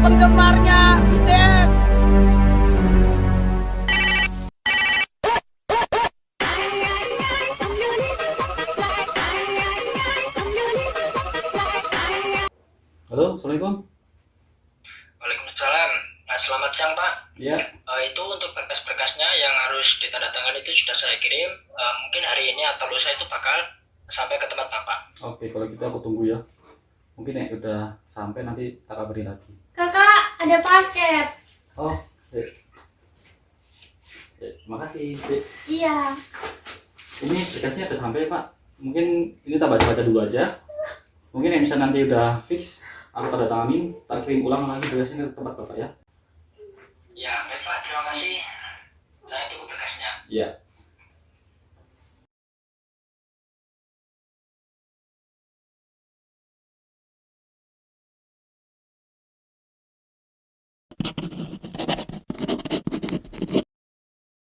penggemarnya BTS. Halo, Assalamualaikum. Waalaikumsalam. Nah, selamat siang Pak. Ya, Itu untuk berkas-berkasnya yang harus ditandatangani itu sudah saya kirim. Mungkin hari ini atau lusa itu bakal sampai ke tempat Bapak. oke, kalau gitu aku tunggu ya. Mungkin ya udah sampai, nanti tak kabarin lagi. Kakak, ada paket. Oh, Dek. Dek, makasih, Dek. Iya. Ini berkasnya udah sampai, Pak. Mungkin ini tak baca-baca dulu aja. Mungkin yang bisa nanti udah fix, aku tanda tanganin, tak kirim ulang lagi berkasnya ke tempat Bapak ya. Ya, baik Pak. Terima kasih. Saya tunggu berkasnya. Iya.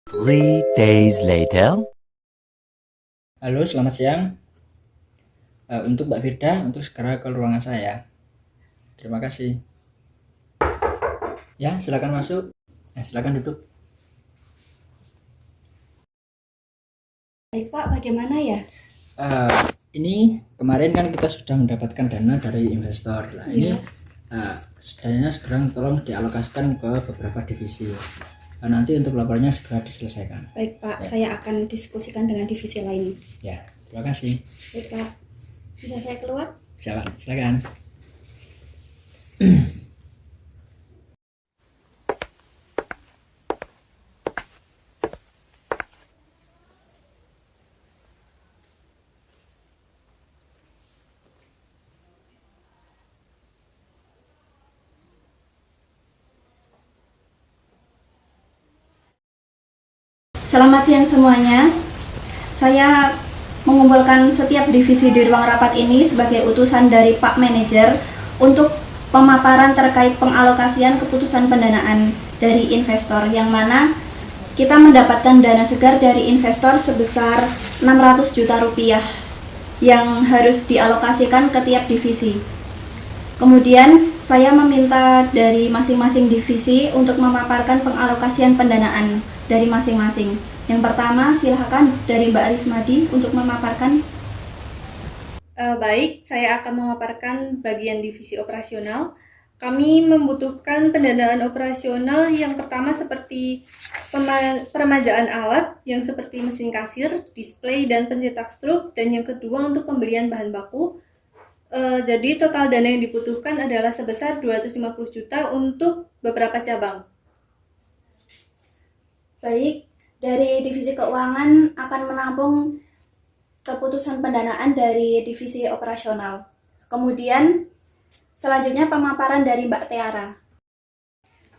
Three days later. Halo, selamat siang. Untuk Mbak Firda, untuk segera ke ruangan saya. Terima kasih. Ya, silakan masuk. Silakan duduk. Baik Pak, bagaimana ya? Ini kemarin kan kita sudah mendapatkan dana dari investor. Nah, ini dananya sekarang tolong dialokasikan ke beberapa divisi. Nanti untuk laporannya segera diselesaikan. Baik Pak, Ya. saya akan diskusikan dengan divisi lain. Ya, terima kasih. Baik Pak, bisa saya keluar? Silakan. Selamat siang semuanya. Saya mengumpulkan setiap divisi di ruang rapat ini sebagai utusan dari Pak Manajer untuk pemaparan terkait pengalokasian keputusan pendanaan dari investor, yang mana kita mendapatkan dana segar dari investor sebesar 600 juta rupiah yang harus dialokasikan ke tiap divisi. Kemudian saya meminta dari masing-masing divisi untuk memaparkan pengalokasian pendanaan dari masing-masing. Yang pertama, silakan dari Mbak Rismadi untuk memaparkan. Baik, saya akan memaparkan bagian divisi operasional. Kami membutuhkan pendanaan operasional yang pertama seperti peremajaan alat yang seperti mesin kasir, display, dan pencetak struk, dan yang kedua untuk pembelian bahan baku. Jadi total dana yang dibutuhkan adalah sebesar 250 juta untuk beberapa cabang. Baik, dari divisi keuangan akan menampung keputusan pendanaan dari divisi operasional. Kemudian selanjutnya pemaparan dari Mbak Tiara.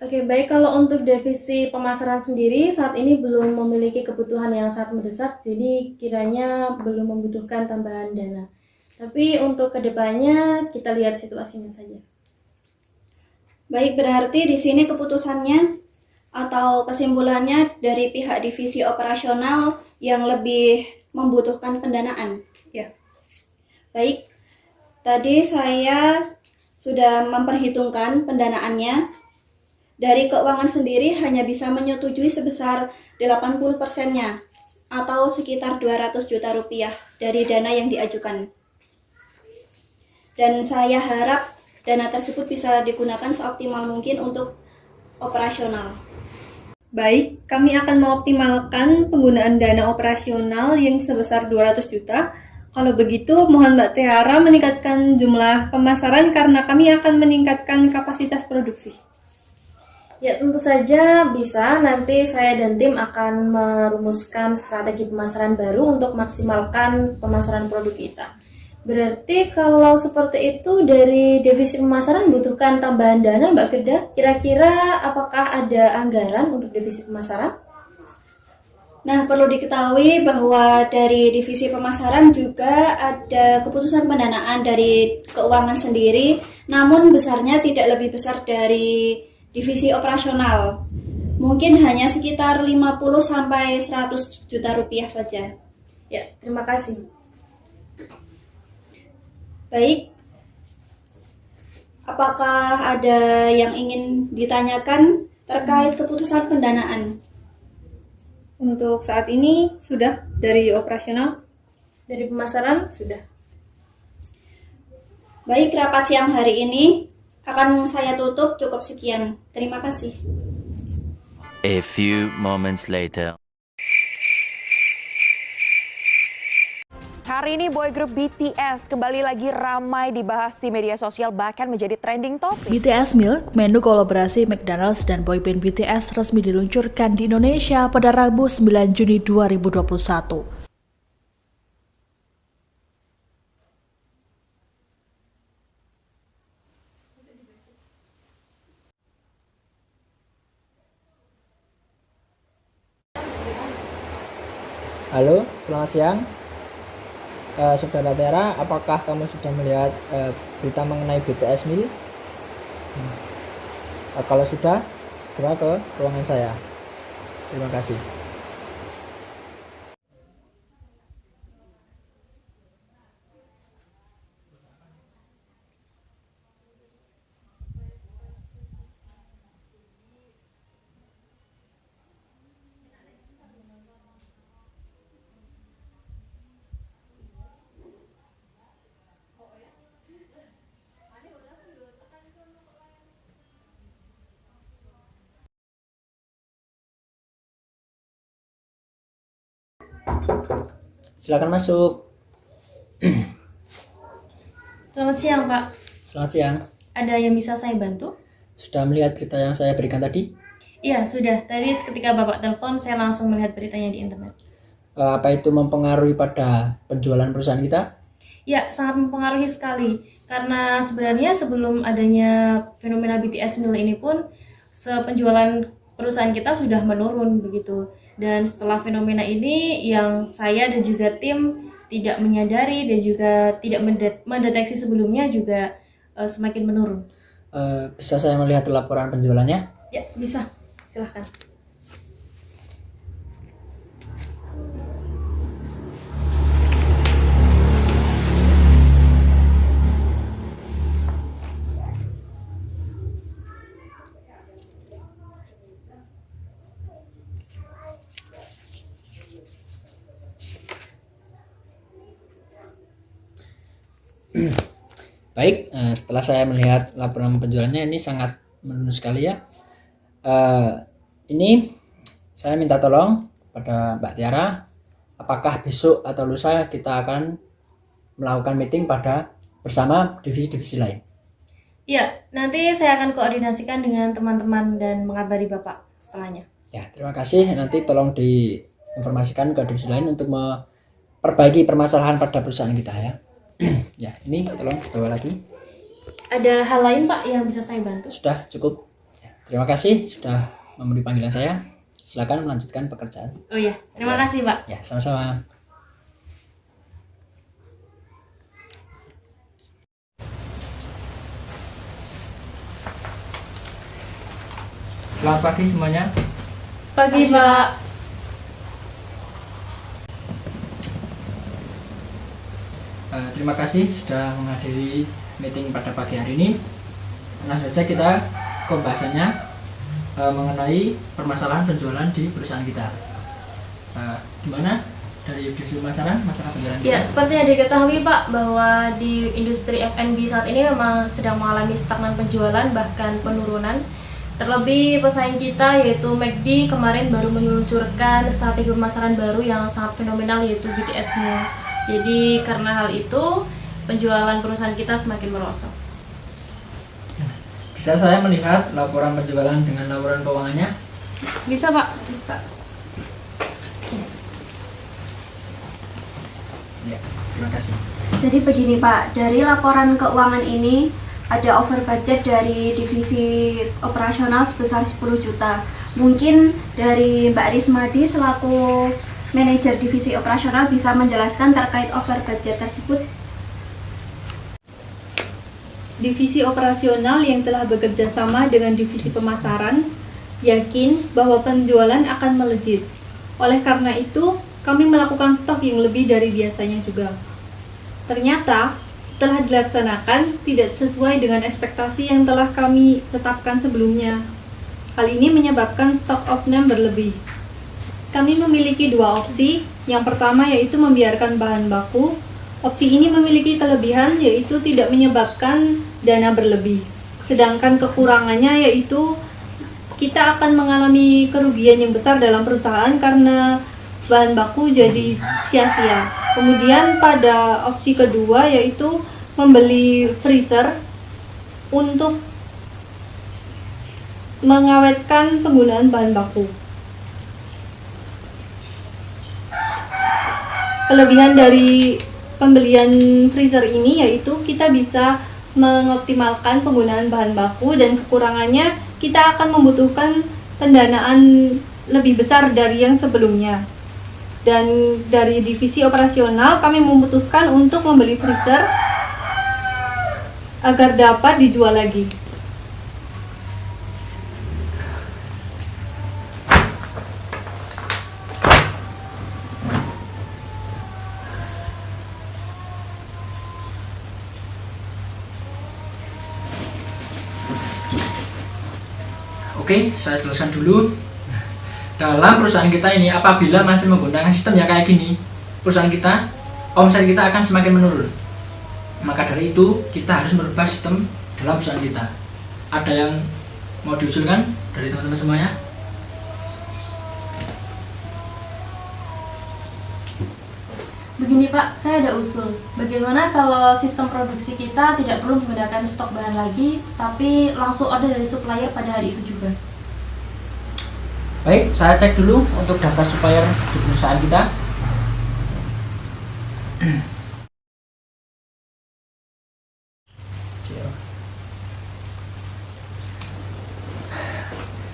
Oke, baik, kalau untuk divisi pemasaran sendiri saat ini belum memiliki kebutuhan yang sangat mendesak, jadi kiranya belum membutuhkan tambahan dana. Tapi untuk kedepannya kita lihat situasinya saja. Baik, berarti di sini keputusannya atau kesimpulannya dari pihak divisi operasional yang lebih membutuhkan pendanaan. Ya. Baik, tadi saya sudah memperhitungkan pendanaannya. Dari keuangan sendiri hanya bisa menyetujui sebesar 80%-nya atau sekitar 200 juta rupiah dari dana yang diajukan. Dan saya harap dana tersebut bisa digunakan seoptimal mungkin untuk operasional. Baik, kami akan mengoptimalkan penggunaan dana operasional yang sebesar 200 juta. Kalau begitu, mohon Mbak Tiara meningkatkan jumlah pemasaran karena kami akan meningkatkan kapasitas produksi. Ya, tentu saja bisa. Nanti saya dan tim akan merumuskan strategi pemasaran baru untuk maksimalkan pemasaran produk kita. Berarti kalau seperti itu dari divisi pemasaran butuhkan tambahan dana, Mbak Firda. Kira-kira apakah ada anggaran untuk divisi pemasaran? Nah, perlu diketahui bahwa dari divisi pemasaran juga ada keputusan pendanaan dari keuangan sendiri, namun besarnya tidak lebih besar dari divisi operasional. Mungkin hanya sekitar 50 sampai 100 juta rupiah saja. Ya, terima kasih. Baik, apakah ada yang ingin ditanyakan terkait keputusan pendanaan? Untuk saat ini sudah dari operasional. Dari pemasaran sudah. Baik, rapat siang hari ini akan saya tutup cukup sekian. Terima kasih. A few moments later. Hari ini boy group BTS kembali lagi ramai dibahas di media sosial, bahkan menjadi trending topic. BTS Milk, menu kolaborasi McDonald's dan boyband BTS resmi diluncurkan di Indonesia pada Rabu 9 Juni 2021. Halo, selamat siang. Saudara Tera, apakah kamu sudah melihat berita mengenai BTS Mil? Kalau sudah, segera ke ruangan saya. Terima kasih. Silakan masuk. Selamat siang, Pak. Selamat siang. Ada yang bisa saya bantu? Sudah melihat berita yang saya berikan tadi? Iya, sudah. Tadi ketika Bapak telepon, saya langsung melihat beritanya di internet. Apa itu mempengaruhi pada penjualan perusahaan kita? Ya, sangat mempengaruhi sekali. Karena sebenarnya sebelum adanya fenomena BTS Meal ini pun, penjualan perusahaan kita sudah menurun begitu. Dan setelah fenomena ini yang saya dan juga tim tidak menyadari dan juga tidak mendeteksi sebelumnya juga semakin menurun. Bisa saya melihat laporan penjualannya? Ya, bisa. Silahkan. Baik, setelah saya melihat laporan penjualannya ini sangat menurun sekali ya. Ini saya minta tolong pada Mbak Tiara, apakah besok atau lusa kita akan melakukan meeting bersama divisi-divisi lain? Ya, nanti saya akan koordinasikan dengan teman-teman dan mengabari Bapak setelahnya. Ya, terima kasih. Nanti tolong diinformasikan ke divisi lain untuk memperbaiki permasalahan pada perusahaan kita ya. Ya, ini tolong bawa lagi. Ada hal lain Pak yang bisa saya bantu? Sudah cukup. Ya, terima kasih sudah memenuhi panggilan saya. Silakan melanjutkan pekerjaan. Oh ya, terima kasih Pak. Ya, sama-sama. Selamat pagi semuanya. Pagi Pak. Terima kasih sudah menghadiri meeting pada pagi hari ini. Langsung saja kita pembahasannya mengenai permasalahan penjualan di perusahaan kita. Gimana dari divisi pemasaran masalah penjualan kita? Ya, seperti yang diketahui Pak bahwa di industri F&B saat ini memang sedang mengalami stagnan penjualan bahkan penurunan. Terlebih pesaing kita yaitu McD kemarin baru meluncurkan strategi pemasaran baru yang sangat fenomenal yaitu BTS Meal. Jadi karena hal itu penjualan perusahaan kita semakin merosot. Bisa saya melihat laporan penjualan dengan laporan keuangannya? Bisa Pak. Bisa. Ya, terima kasih. Jadi begini Pak, dari laporan keuangan ini ada over budget dari divisi operasional sebesar 10 juta. Mungkin dari Mbak Rismadi selaku manajer divisi operasional bisa menjelaskan terkait over budget tersebut. Divisi operasional yang telah bekerja sama dengan divisi pemasaran yakin bahwa penjualan akan melejit. Oleh karena itu, kami melakukan stok yang lebih dari biasanya juga. Ternyata, setelah dilaksanakan tidak sesuai dengan ekspektasi yang telah kami tetapkan sebelumnya. Hal ini menyebabkan stock of name berlebih. Kami memiliki dua opsi. Yang pertama yaitu membiarkan bahan baku. Opsi ini memiliki kelebihan yaitu tidak menyebabkan dana berlebih. Sedangkan kekurangannya yaitu kita akan mengalami kerugian yang besar dalam perusahaan karena bahan baku jadi sia-sia. Kemudian pada opsi kedua yaitu membeli freezer untuk mengawetkan penggunaan bahan baku. Kelebihan dari pembelian freezer ini yaitu kita bisa mengoptimalkan penggunaan bahan baku, dan kekurangannya kita akan membutuhkan pendanaan lebih besar dari yang sebelumnya. Dan dari divisi operasional kami memutuskan untuk membeli freezer agar dapat dijual lagi. Oke, saya jelaskan dulu. Dalam perusahaan kita ini, apabila masih menggunakan sistem yang kayak gini, perusahaan kita, omset kita akan semakin menurun. Maka dari itu, kita harus merubah sistem dalam perusahaan kita. Ada yang mau diusulkan dari teman-teman semuanya? Begini Pak, saya ada usul. Bagaimana kalau sistem produksi kita tidak perlu menggunakan stok bahan lagi, tapi langsung order dari supplier pada hari itu juga? Baik, saya cek dulu untuk daftar supplier di perusahaan kita.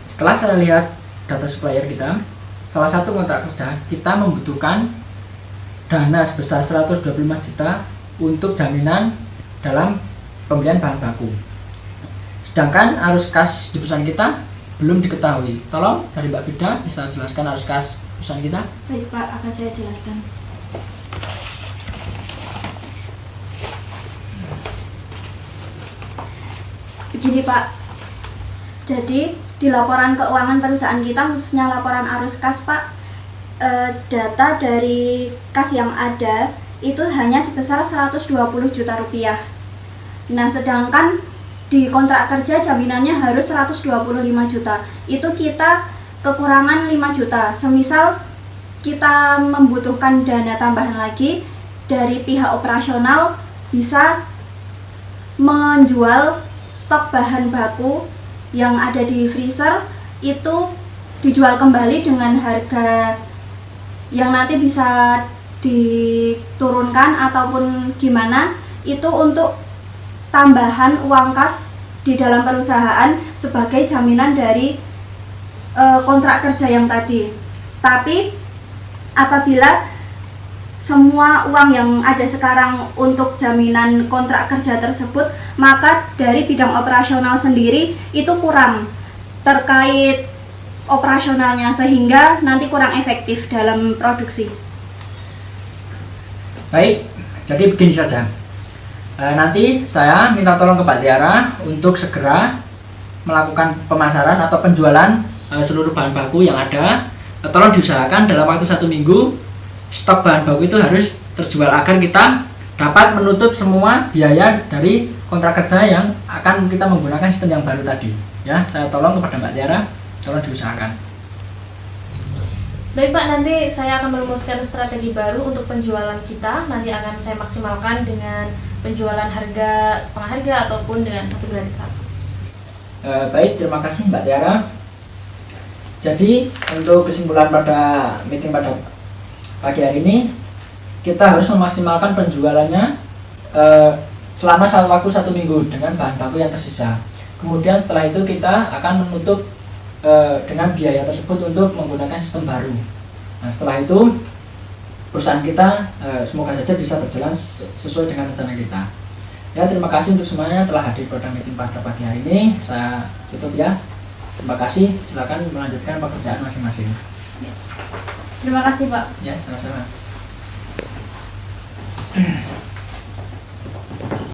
Setelah saya lihat data supplier kita, salah satu kontrak kerja kita membutuhkan dana sebesar 125 juta untuk jaminan dalam pembelian bahan baku. Sedangkan arus kas di perusahaan kita belum diketahui. Tolong dari Mbak Vida bisa jelaskan arus kas perusahaan kita. Baik Pak, akan saya jelaskan. Begini Pak, jadi di laporan keuangan perusahaan kita, khususnya laporan arus kas Pak, data dari kas yang ada itu hanya sebesar 120 juta rupiah. Nah, sedangkan di kontrak kerja jaminannya harus 125 juta. Itu kita kekurangan 5 juta. Semisal kita membutuhkan dana tambahan lagi dari pihak operasional, bisa menjual stok bahan baku yang ada di freezer itu dijual kembali dengan harga yang nanti bisa diturunkan ataupun gimana, itu untuk tambahan uang kas di dalam perusahaan sebagai jaminan dari kontrak kerja yang tadi. Tapi apabila semua uang yang ada sekarang untuk jaminan kontrak kerja tersebut, maka dari bidang operasional sendiri itu kurang terkait operasionalnya, sehingga nanti kurang efektif dalam produksi. Baik, jadi begini saja. Nanti saya minta tolong ke Pak Tiara untuk segera melakukan pemasaran atau penjualan seluruh bahan baku yang ada. Tolong diusahakan dalam waktu 1 minggu stok bahan baku itu harus terjual agar kita dapat menutup semua biaya dari kontrak kerja yang akan kita menggunakan sistem yang baru tadi. Ya, saya tolong kepada Mbak Tiara, tolong diusahakan. Baik Pak, nanti saya akan merumuskan strategi baru untuk penjualan kita. Nanti akan saya maksimalkan dengan penjualan harga setengah harga ataupun dengan 1 gratis 1. Baik, terima kasih Mbak Tiara. Jadi untuk kesimpulan pada meeting pada pagi hari ini, kita harus memaksimalkan penjualannya selama waktu 1 minggu dengan bahan baku yang tersisa. Kemudian setelah itu kita akan menutup dengan biaya tersebut untuk menggunakan sistem baru. Nah, setelah itu perusahaan kita semoga saja bisa berjalan sesuai dengan rencana kita. Ya, terima kasih untuk semuanya telah hadir pada meeting pada pagi hari ini. Saya tutup ya. Terima kasih. Silakan melanjutkan pekerjaan masing-masing. Terima kasih Pak. Ya, sama-sama.